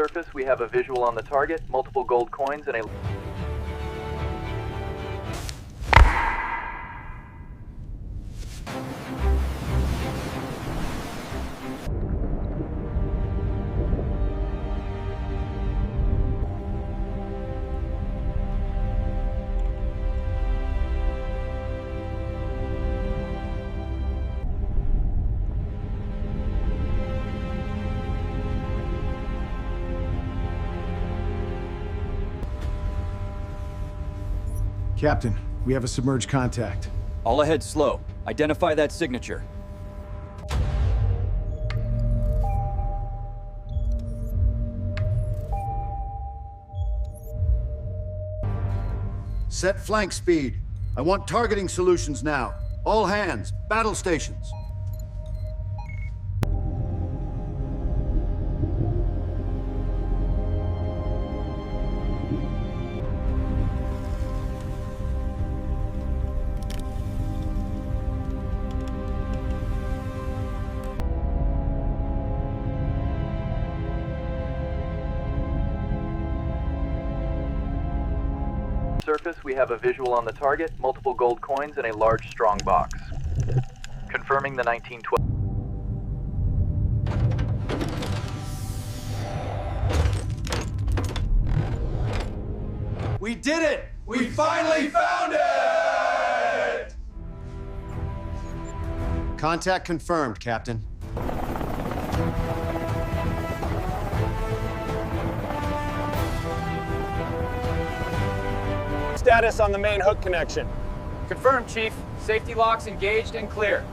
Surface, we have a visual on the target, multiple gold coins, and a... Captain, we have a submerged contact. All ahead slow. Identify that signature. Set flank speed. I want targeting solutions now. All hands, battle stations. Surface, we have a visual on the target, multiple gold coins, and a large, strong box. Confirming the 1912. We did it! We finally found it! Contact confirmed, Captain. Status on the main hook connection. Confirmed, Chief. Safety locks engaged and clear.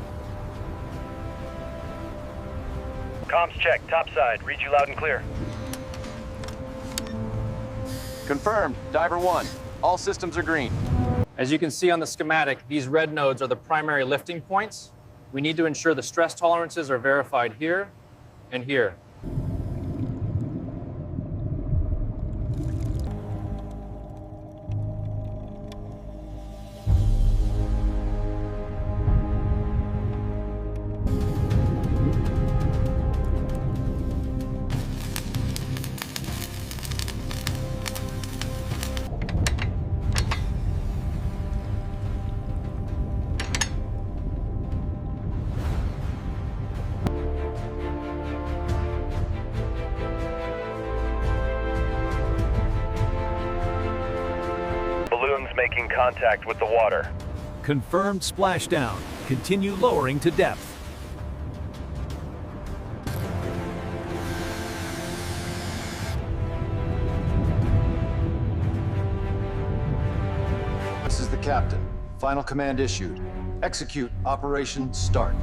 Comms check, topside. Read you loud and clear. Confirmed. Diver 1. All systems are green. As you can see on the schematic, these red nodes are the primary lifting points. We need to ensure the stress tolerances are verified here and here. Balloons making contact with the water. Confirmed splashdown. Continue lowering to depth. This is the captain. Final command issued. Execute Operation Start.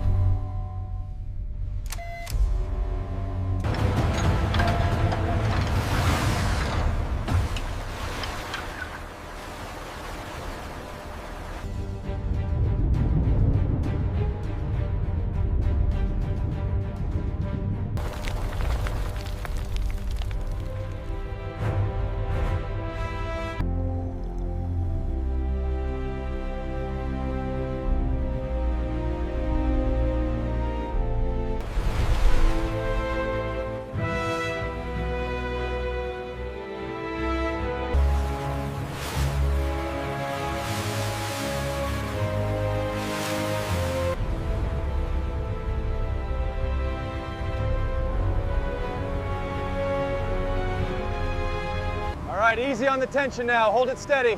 All right, easy on the tension now. Hold it steady.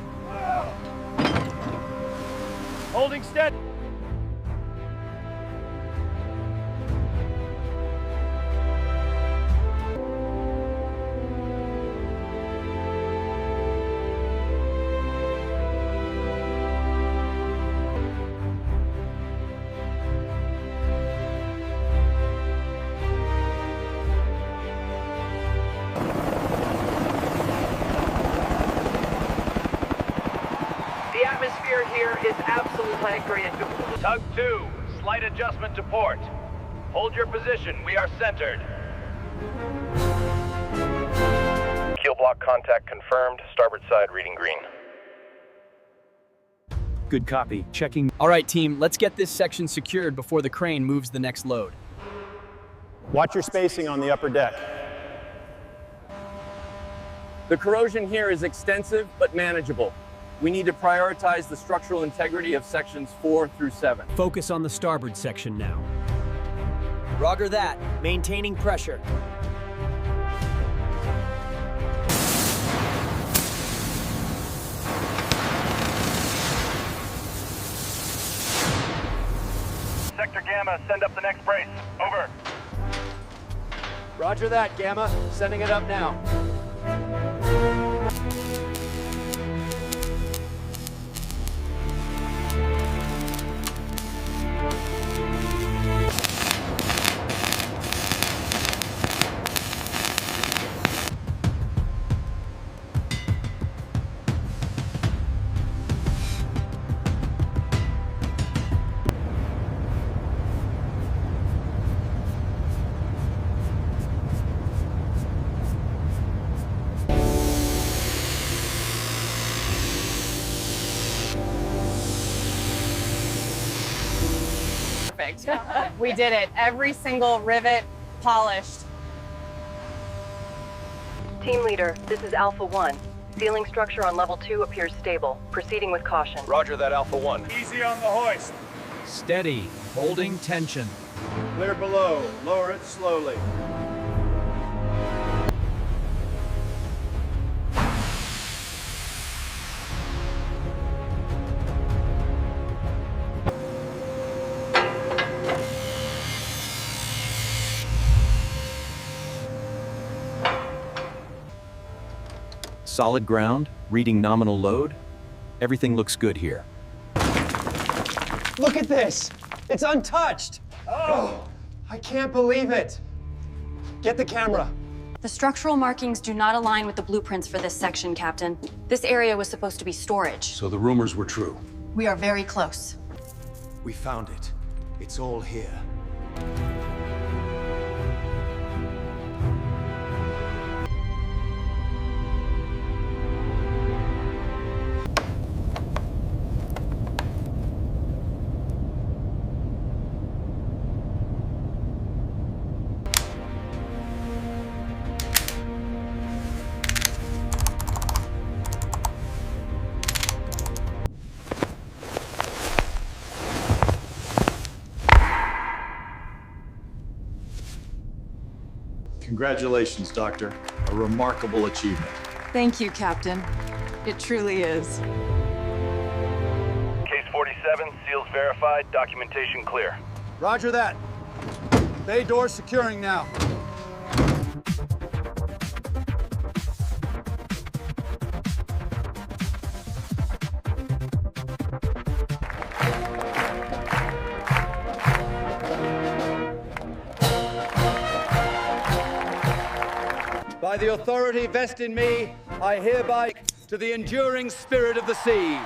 Holding steady. The atmosphere here is absolutely great. Tug 2, slight adjustment to port. Hold your position, we are centered. Keel block contact confirmed, starboard side reading green. Good copy. Checking. All right, team, let's get this section secured before the crane moves the next load. Watch your spacing on the upper deck. The corrosion here is extensive but manageable. We need to prioritize the structural integrity of sections 4 through 7. Focus on the starboard section now. Roger that. Maintaining pressure. Sector Gamma, send up the next brace. Over. Roger that, Gamma. Sending it up now. Perfect. We did it. Every single rivet polished. Team leader, this is Alpha 1. Ceiling structure on level 2 appears stable. Proceeding with caution. Roger that, Alpha 1. Easy on the hoist. Steady. Holding tension. Clear below. Lower it slowly. Solid ground, reading nominal load. Everything looks good here. Look at this! It's untouched! Oh, I can't believe it! Get the camera. The structural markings do not align with the blueprints for this section, Captain. This area was supposed to be storage. So the rumors were true. We are very close. We found it. It's all here. Congratulations, Doctor. A remarkable achievement. Thank you, Captain. It truly is. Case 47, seals verified, documentation clear. Roger that. Bay door securing now. By the authority vested in me, I hereby to the enduring spirit of the sea.